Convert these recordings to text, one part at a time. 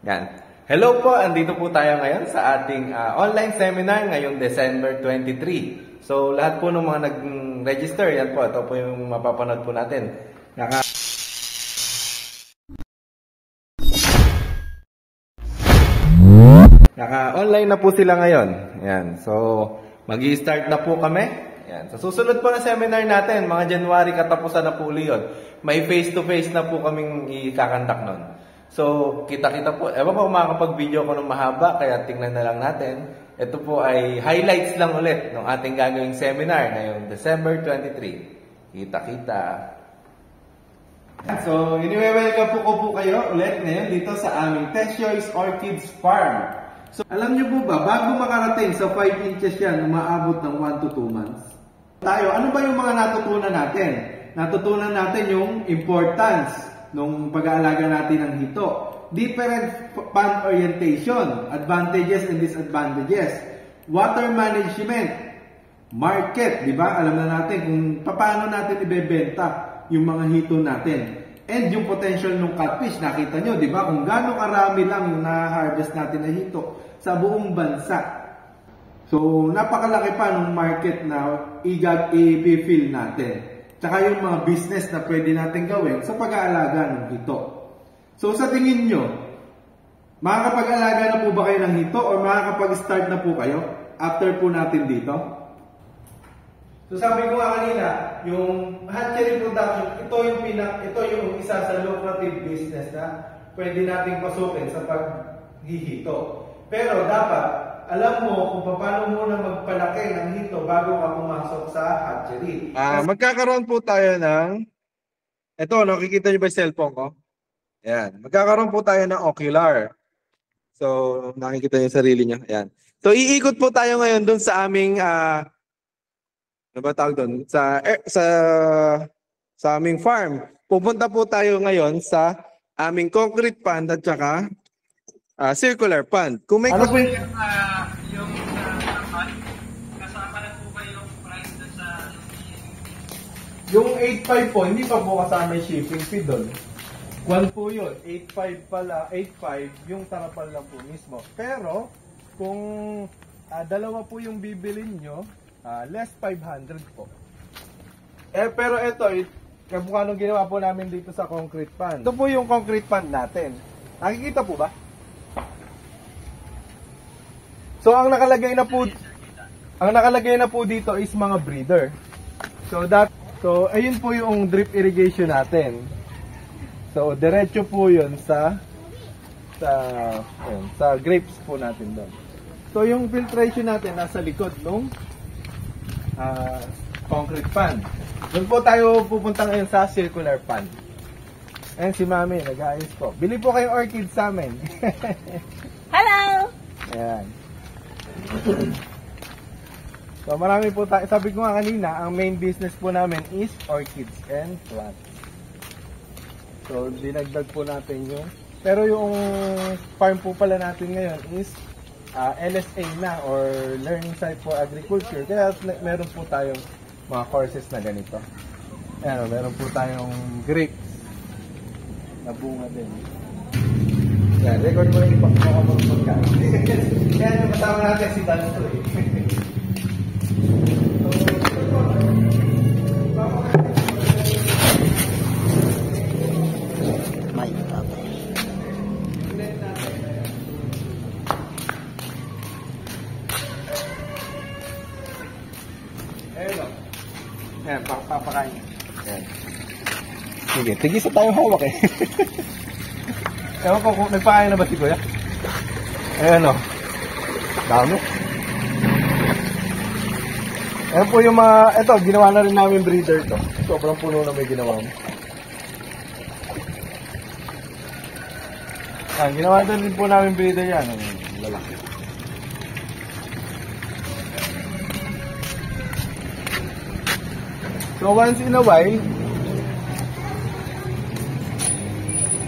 Yan. Hello po, andito po tayo ngayon sa ating online seminar ngayong December 23. So, lahat po ng mga nag-register, yan po, ito po yung mapapanood po natin. Naka-online na po sila ngayon. Yan. So, mag-i-start na po kami. Yan. Sa susunod po na seminar natin, mga January katapusan na po yun. May face-to-face na po kaming ikakandak nun. So, kita-kita po. Ewan ko makakapag-video ko ng mahaba, kaya tingnan na lang natin. Ito po ay highlights lang ulit ng ating gagawing seminar ngayong December 23. Kita-kita. So, iniwe-welcome po kayo ulit ngayon dito sa aming Tesyo's Orchids Farm. So, alam niyo po ba, bago makarating sa 5 inches yan, umaabot ng 1 to 2 months. Tayo, ano ba yung mga natutunan natin? Natutunan natin yung importance nung pag-aalaga natin ng hito. Different pond orientation, advantages and disadvantages, water management, market, di ba? Alam na natin kung paano natin ibebenta yung mga hito natin. And yung potential ng catfish, nakita nyo, di ba? Kung gaano karami lang yung na-harvest natin na hito sa buong bansa. So, napakalaki pa ng market na i-fill natin. Tsaka yung mga business na pwede natin gawin sa pag-aalaga ng hito. So, sa tingin nyo, makakapag-alaga na po ba kayo ng hito o makakapag-start na po kayo after po natin dito? So, sabi ko nga kanina, yung hatchery production, ito yung isa sa lucrative business na pwede nating pasukin sa paghihito. Pero dapat, alam mo kung paano muna magpalaki ng hito bago ka pumasok sa hatchery. Magkakaroon po tayo ng, ito, nakikita nyo ba yung cellphone ko? Ayan. Magkakaroon po tayo ng ocular. So, nakikita nyo yung sarili nyo. Ayan. So, iikot po tayo ngayon dun sa aming, ano ba tawag dun? Sa aming farm. Pupunta po tayo ngayon sa aming concrete pond at saka circular pond. Kung may ano po yung kasama na po ba yung price doon sa yung 8.5 po, hindi pa po kasama yung shipping fee doon. 1 po yun. 8.5 pala, 8.5 yung tarapal lang po mismo. Pero kung dalawa po yung bibilin nyo, less 500 po. Pero ito, kamukha nung ginawa po namin dito sa concrete pond. Ito po yung concrete pond natin. Nakikita po ba? So ang nakalagay na po dito is mga breeder. So ayun po yung drip irrigation natin. So diretso po 'yun sa grapes po natin doon. So yung filtration natin nasa likod ng concrete pond. Doon po tayo pupunta ngayon sa circular pond. Ayan si Mami, nag-aayos po. Bili po kayong orchids sa amin. Hello! Ayan. So marami po tayo, sabi ko nga kanina, ang main business po namin is orchids and plants. So dinagdag po natin yun. Pero yung farm po pala natin ngayon is LSA na or Learning Site for Agriculture. Kaya meron po tayong mga courses na ganito. Ayan, meron po tayong grapes na bunga din. Yan, record mo yung ipakamakamang pagkain. Yan, yung kasama natin si Danto eh. May papa. Ayan o. Yan, papakain. Yan. Sige, tigisa tayo hawak eh. Ewan ko kung nagpakain na ba si Kuya? Ayan o. Dami. Ayan po yung mga, ito, ginawa na rin namin breeder to. Sobrang puno na may ginawa mo. Ginawa na rin po namin breeder yan. Lalaki. So once in a while,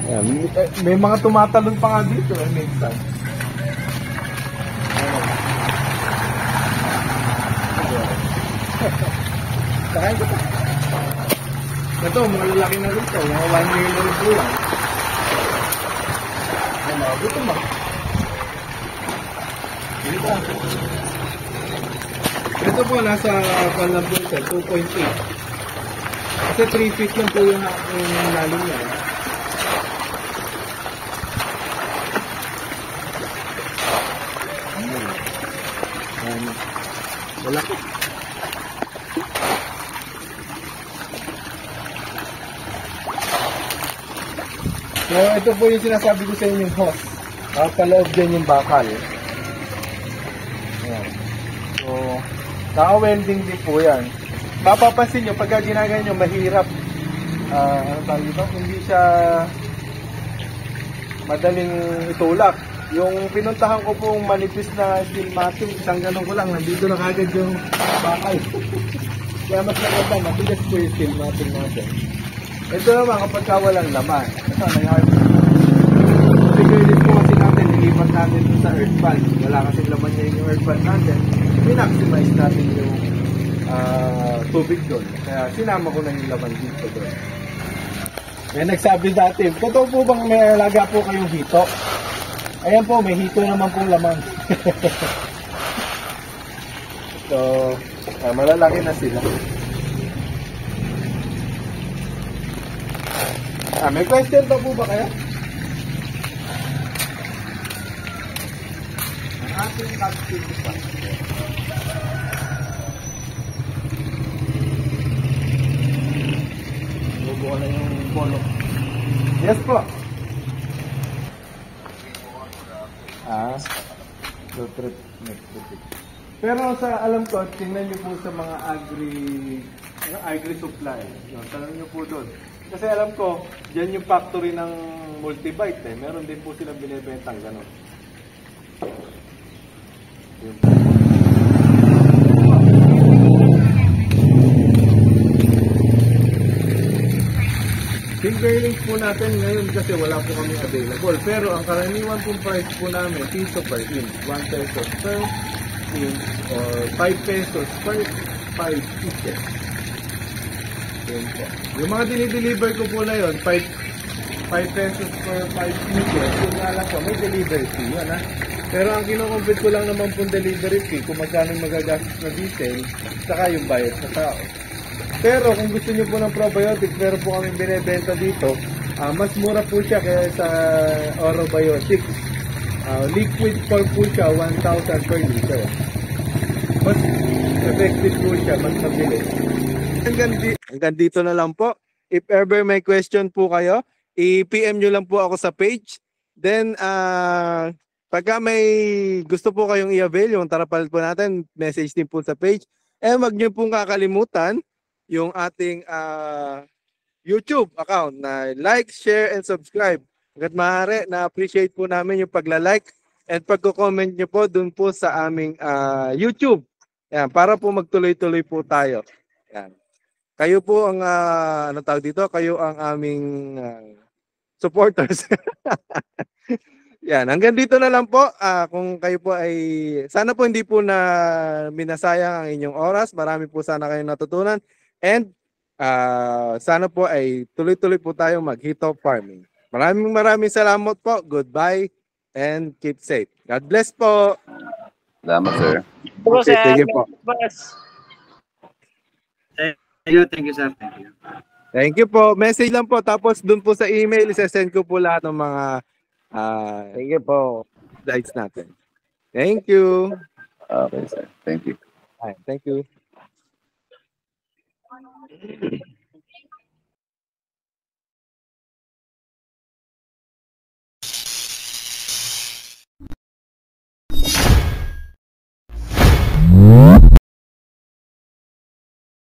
ayan, may mga tumatalon pa nga dito eh, minsan. Sakayin ko pa. Ito, mga lalaki na rin ito. Mga 1 year na rin po lang. Ano, Ito ba? Ito po, nasa lang po ito, 2.8. Kasi 3 feet lang po yung lalim niya. Malaki. So, ito po yung sinasabi ko sa inyong hose. Paloob din yung bakal. Ayan. So, naka-welding din po yan. Mapapansin nyo, pagka ginagaya nyo, mahirap. Ano tawag dito? Hindi siya madaling itulak. Yung pinuntahan ko pong manipis na steel matting, isang ganun ko lang, nandito na kagad yung bakal. Kaya mas maganda, matigas po yung steel matting natin. Ito naman kapag walang laman. Ito, nangyari. Regardless po kasi natin, nilipat natin ito sa earth pan. Wala kasi laman niya yung earth pan natin. Minaximize natin yung tubig doon. Kaya sinama ko na yung laman dito doon. May nagsabi dati, totoo po bang may alaga po kayong hito? Ayan po, may hito naman pong laman. So, malalaki na sila. May question pa po ba kayo? Ang ating captive pa. Bubuo na yung bolo. Yes po. Trip. Pero sa alam ko, tingnan niyo po sa mga agri supply. Yun, tanong niyo po doon. Kasi alam ko, dyan yung factory ng Multivite eh. Meron din po silang binibentang gano'n. Yun. Fingerlings po natin ngayon kasi wala po kami available. Pero ang karaniwan pong price po namin, piso per inch. 1 peso per inch or 5 pesos per 5 inches. Yun po. Yung mga dinideliver ko po na yun, 5 pesos per 5 inches. Yung nga lang po, may delivery fee yun ha. Pero ang kinocompute ko lang naman pong delivery fee, kung magkano magagastos na diesel, saka yung bayad sa tao. Pero kung gusto niyo po ng probiotics, meron po kami binibenta dito. Mas mura po siya kaya sa Orobiotics. Liquid form po siya, 1,000 per liter. Mas effective po siya, mas mabilis. Hanggang dito na lang po. If ever may question po kayo, i-PM nyo lang po ako sa page. Then, pagka may gusto po kayong i-avail, yung tarapal po natin, message din po sa page. Wag nyo pong kakalimutan yung ating YouTube account na like, share, and subscribe. Hanggat maaari, na-appreciate po namin yung pagla-like and pagko-comment nyo po dun po sa aming YouTube. Yan, para po magtuloy-tuloy po tayo. Yan. Kayo po ang, ano tawag dito? Kayo ang aming supporters. Yan, hanggang dito na lang po. Kung kayo po ay, sana po hindi po na minasayang ang inyong oras. Marami po sana kayong natutunan. And sana po ay tuloy-tuloy po tayong mag-hito farming. Maraming salamat po. Goodbye and keep safe. God bless po. Salamat, sir. Okay, thank you po. Thank you, sir. Thank you. Thank you po. Message lang po. Tapos dun po sa email, isa-send ko po lahat ng mga thank you po. Slides natin. Thank you. Okay, sir. Thank you. Thank you.